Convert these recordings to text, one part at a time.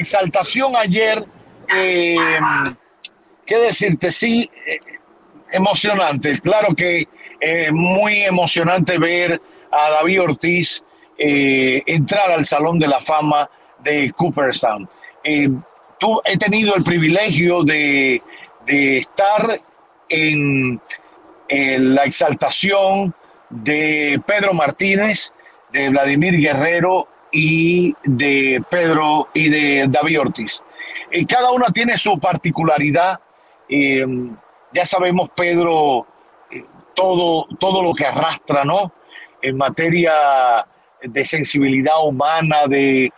exaltación ayer, ¿qué decirte? Sí, emocionante. Claro que muy emocionante ver a David Ortiz entrar al Salón de la Fama de Cooperstown. He tenido el privilegio de estar en la exaltación de Pedro Martínez, de Vladimir Guerrero y de David Ortiz. Cada una tiene su particularidad. Ya sabemos, Pedro, todo lo que arrastra, ¿no? En materia de sensibilidad humana, de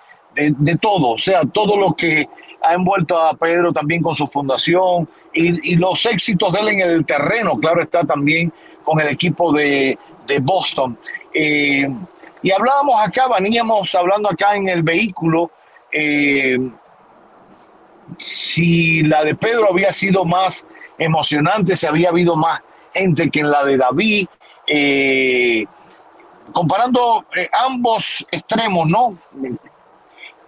todo, o sea, todo lo que ha envuelto a Pedro también con su fundación y los éxitos de él en el terreno, claro está, también con el equipo de Boston. Y veníamos hablando acá en el vehículo, si la de Pedro había sido más emocionante, si había habido más gente que en la de David, comparando ambos extremos, ¿no?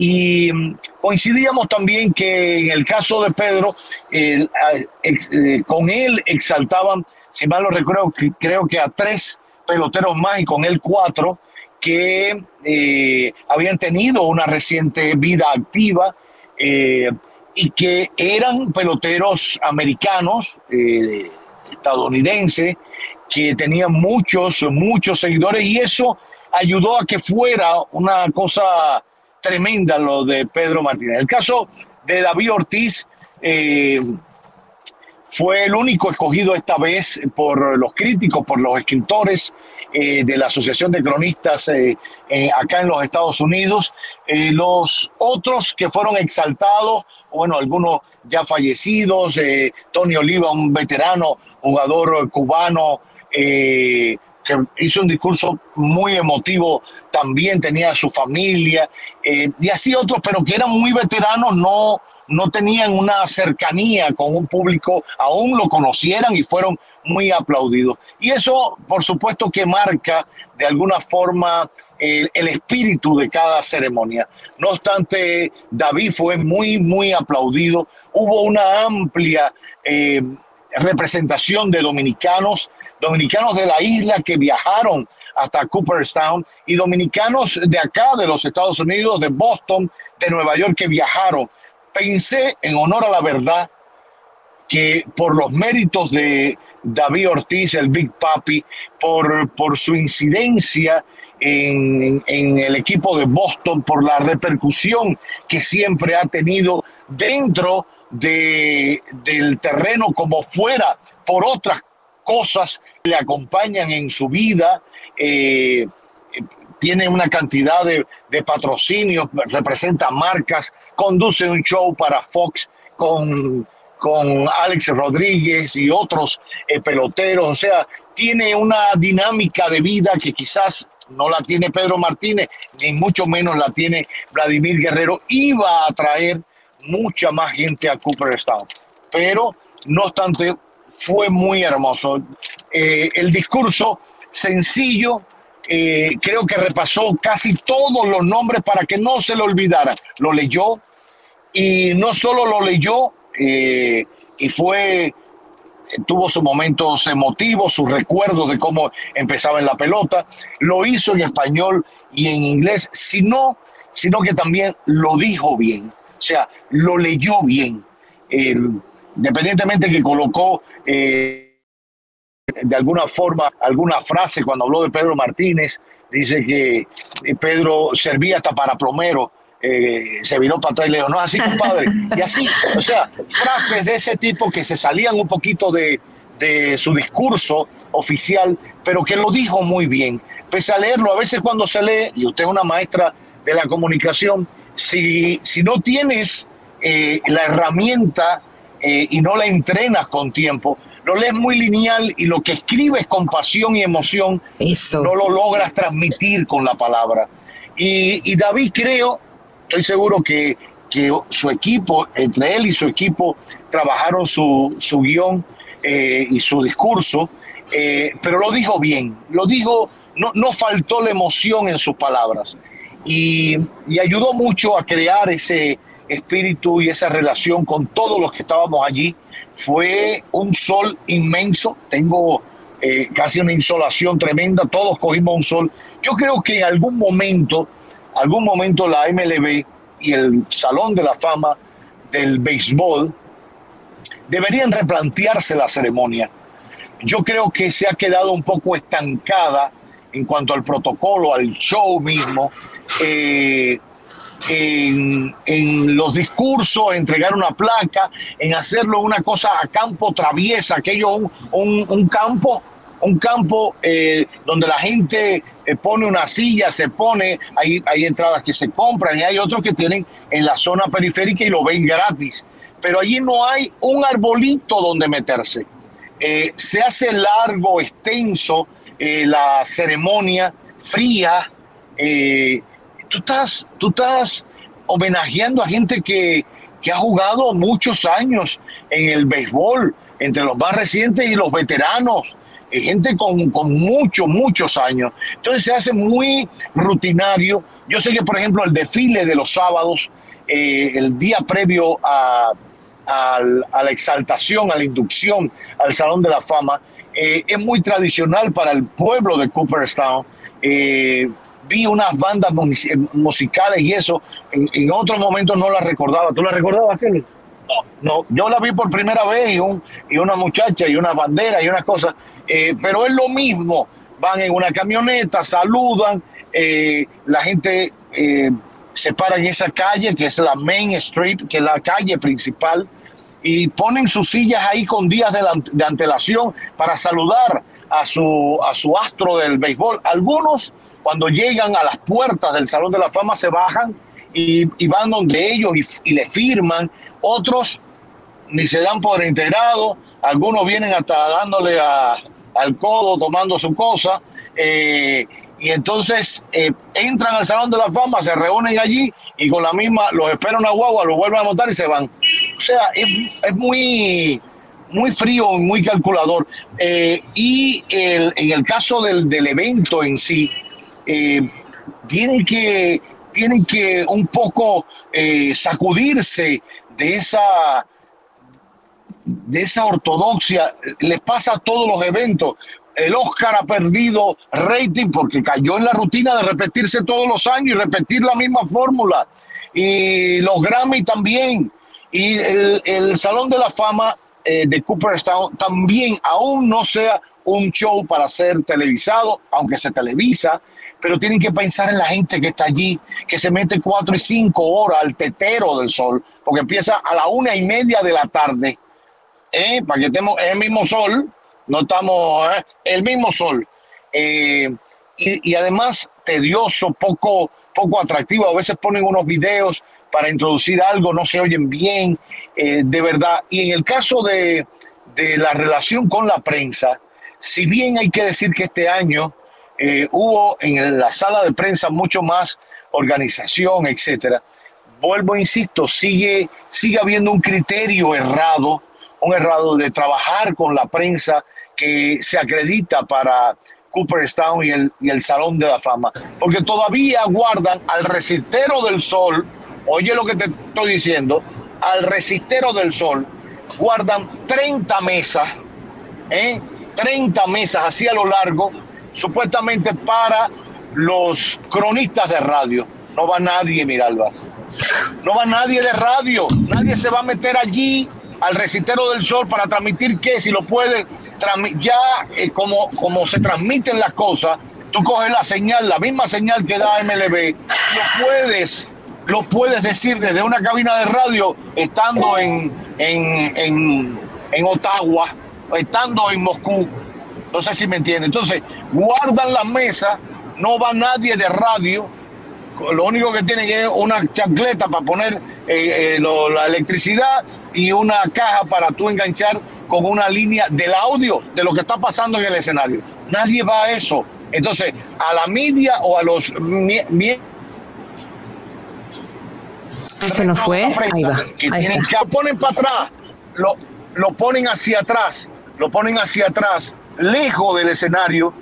Y coincidíamos también que en el caso de Pedro, con él exaltaban, si mal no recuerdo, creo que a 3 peloteros más y con él 4 que habían tenido una reciente vida activa y que eran peloteros americanos, estadounidenses, que tenían muchos seguidores, y eso ayudó a que fuera una cosa tremenda lo de Pedro Martínez. El caso de David Ortiz fue el único escogido esta vez por los críticos, por los escritores de la Asociación de Cronistas acá en los Estados Unidos. Los otros que fueron exaltados, bueno, algunos ya fallecidos, Tony Oliva, un veterano jugador cubano, que hizo un discurso muy emotivo, también tenía su familia, y así otros, pero que eran muy veteranos, no tenían una cercanía con un público, aún lo conocieran y fueron muy aplaudidos. Y eso, por supuesto, que marca de alguna forma el espíritu de cada ceremonia. No obstante, David fue muy aplaudido. Hubo una amplia representación de dominicanos de la isla que viajaron hasta Cooperstown y dominicanos de acá, de los Estados Unidos, de Boston, de Nueva York, que viajaron. Pensé, en honor a la verdad, que por los méritos de David Ortiz, el Big Papi, por su incidencia en el equipo de Boston, por la repercusión que siempre ha tenido dentro del terreno como fuera, por otras cosas que le acompañan en su vida, tiene una cantidad de patrocinios, representa marcas, conduce un show para Fox con Alex Rodríguez y otros peloteros, o sea, tiene una dinámica de vida que quizás no la tiene Pedro Martínez, ni mucho menos la tiene Vladimir Guerrero. Iba a atraer mucha más gente a Cooperstown, pero no obstante fue muy hermoso. El discurso sencillo, creo que repasó casi todos los nombres para que no se lo olvidara. Lo leyó, y no solo lo leyó, tuvo sus momentos emotivos, sus recuerdos de cómo empezaba en la pelota. Lo hizo en español y en inglés, sino que también lo dijo bien. O sea, lo leyó bien. Independientemente que colocó de alguna forma alguna frase cuando habló de Pedro Martínez, dice que Pedro servía hasta para plomero, se viró para atrás y le dijo, no es así, compadre. Y así, o sea, frases de ese tipo que se salían un poquito de su discurso oficial, pero que lo dijo muy bien. Pese a leerlo, a veces cuando se lee, y usted es una maestra de la comunicación, si no tienes la herramienta y no la entrenas con tiempo, lo lees muy lineal y lo que escribes con pasión y emoción, no lo logras transmitir con la palabra. Y David, estoy seguro que su equipo, entre él y su equipo, trabajaron su guión y su discurso, pero lo dijo bien, no faltó la emoción en sus palabras, y ayudó mucho a crear ese espíritu y esa relación con todos los que estábamos allí. Fue un sol inmenso, tengo casi una insolación tremenda, todos cogimos un sol. Yo creo que en algún momento la MLB y el Salón de la Fama del Béisbol deberían replantearse la ceremonia. Yo creo que se ha quedado un poco estancada en cuanto al protocolo, al show mismo, en los discursos, entregar una placa, en hacerlo una cosa a campo traviesa, aquello un campo donde la gente pone una silla, se pone, hay entradas que se compran y hay otros que tienen en la zona periférica y lo ven gratis, pero allí no hay un arbolito donde meterse. Se hace largo, extenso, la ceremonia, fría. Tú estás homenajeando a gente que ha jugado muchos años en el béisbol, entre los más recientes y los veteranos, gente con muchos años. Entonces se hace muy rutinario. Yo sé que, por ejemplo, el desfile de los sábados, el día previo a la exaltación, a la inducción al Salón de la Fama, es muy tradicional para el pueblo de Cooperstown. Vi unas bandas musicales y eso, en otros momentos no las recordaba. ¿Tú las recordabas, Kelly? No, yo la vi por primera vez y una muchacha y unas banderas y unas cosas, pero es lo mismo. Van en una camioneta, saludan, la gente se para en esa calle que es la Main Street, que es la calle principal, y ponen sus sillas ahí con días de antelación para saludar a su astro del béisbol. Algunos, cuando llegan a las puertas del Salón de la Fama, se bajan y van donde ellos y le firman. Otros ni se dan por enterado, algunos vienen hasta dándole al codo, tomando su cosa, y entonces entran al Salón de la Fama, se reúnen allí y con la misma los espera una guagua, los vuelven a montar y se van. O sea, es muy frío, muy calculador. Y en el caso del evento en sí, tienen que un poco sacudirse de esa ortodoxia. Les pasa a todos los eventos. El Oscar ha perdido rating porque cayó en la rutina de repetirse todos los años y repetir la misma fórmula. Y los Grammy también. Y el Salón de la Fama de Cooperstown también, aún no sea un show para ser televisado, aunque se televisa, pero tienen que pensar en la gente que está allí, que se mete 4 y 5 horas al tetero del sol, porque empieza a la 1:30 de la tarde, para que estemos en el mismo sol, no estamos, el mismo sol, y además tedioso, poco atractivo. A veces ponen unos videos para introducir algo, no se oyen bien, de verdad. Y en el caso de la relación con la prensa, si bien hay que decir que este año hubo en la sala de prensa mucho más organización, etcétera, vuelvo, insisto, sigue habiendo un criterio errado de trabajar con la prensa que se acredita para Cooperstown y el Salón de la Fama, porque todavía guardan al Resistero del Sol. Oye lo que te estoy diciendo, al Resistero del Sol guardan 30 mesas, 30 mesas así a lo largo, supuestamente para los cronistas de radio. No va nadie, Miralba. No va nadie de radio. Nadie se va a meter allí al Resistero del Sol para transmitir qué, si lo puede ya, como se transmiten las cosas, tú coges la señal, la misma señal que da MLB, lo puedes decir desde una cabina de radio estando en Ottawa, estando en Moscú. No sé si me entiende. Entonces, guardan las mesas, no va nadie de radio, lo único que tienen es una chancleta para poner la electricidad y una caja para tú enganchar con una línea del audio de lo que está pasando en el escenario. Nadie va a eso. Entonces, a la media o a los se nos fue. Ahí va. Que lo ponen para atrás, lo ponen hacia atrás, lejos del escenario.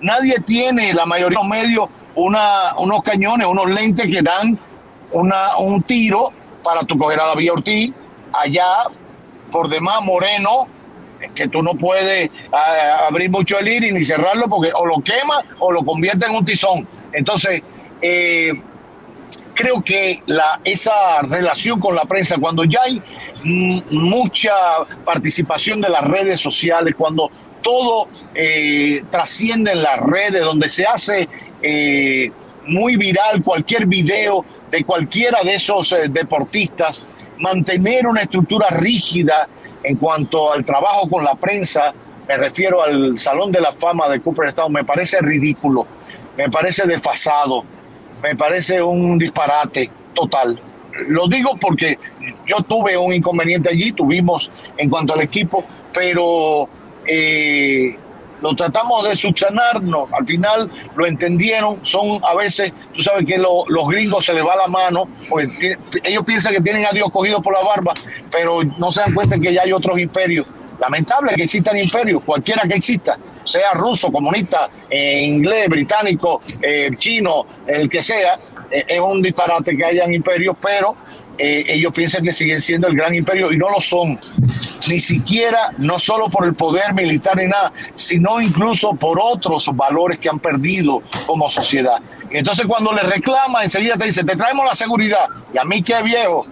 Nadie tiene, la mayoría de los medios, unos cañones, unos lentes que dan un tiro para tu coger a David Ortiz, allá por demás Moreno, que tú no puedes abrir mucho el iris ni cerrarlo porque o lo quema o lo convierte en un tizón. Entonces, creo que esa relación con la prensa, cuando ya hay mucha participación de las redes sociales, cuando todo trasciende en las redes, donde se hace muy viral cualquier video de cualquiera de esos deportistas, mantener una estructura rígida en cuanto al trabajo con la prensa, me refiero al Salón de la Fama de Cooperstown, me parece ridículo, me parece desfasado, me parece un disparate total. Lo digo porque yo tuve un inconveniente allí, tuvimos en cuanto al equipo, pero lo tratamos de subsanarnos, al final lo entendieron. Son a veces, tú sabes que los gringos se les va la mano, pues ellos piensan que tienen a Dios cogido por la barba, pero no se dan cuenta que ya hay otros imperios. Lamentable que existan imperios, cualquiera que exista, sea ruso, comunista, inglés, británico, chino, el que sea, es un disparate que hayan imperios, pero ellos piensan que siguen siendo el gran imperio y no lo son. Ni siquiera, no solo por el poder militar ni nada, sino incluso por otros valores que han perdido como sociedad. Y entonces cuando les reclama, enseguida te dice, te traemos la seguridad. Y a mí qué viejo,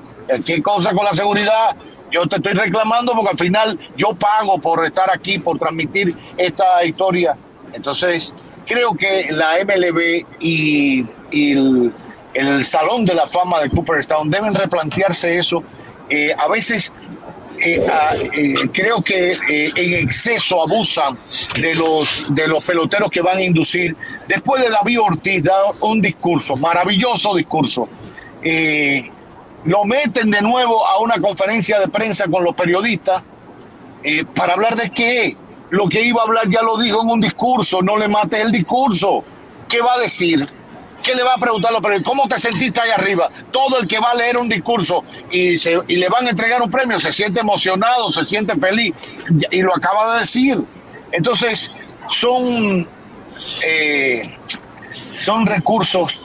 qué cosa con la seguridad. Yo te estoy reclamando porque al final yo pago por estar aquí, por transmitir esta historia. Entonces, creo que la MLB y el Salón de la Fama de Cooperstown deben replantearse eso. A veces creo que en exceso abusan de los peloteros que van a inducir. Después de David Ortiz da un discurso, maravilloso discurso. Lo meten de nuevo a una conferencia de prensa con los periodistas para hablar de qué. Lo que iba a hablar ya lo dijo en un discurso, no le mates el discurso. ¿Qué va a decir? ¿Qué le va a preguntar a los periodistas? ¿Cómo te sentiste ahí arriba? Todo el que va a leer un discurso y le van a entregar un premio se siente emocionado, se siente feliz, y lo acaba de decir. Entonces, son recursos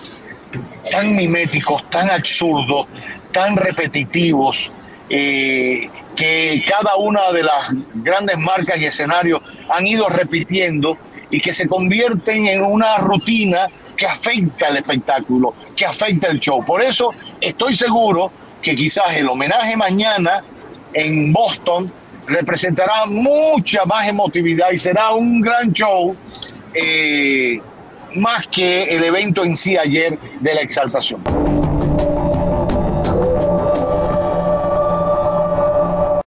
tan miméticos, tan absurdos, tan repetitivos, que cada una de las grandes marcas y escenarios han ido repitiendo y que se convierten en una rutina que afecta el espectáculo, que afecta el show. Por eso estoy seguro que quizás el homenaje mañana en Boston representará mucha más emotividad y será un gran show, más que el evento en sí ayer de la exaltación.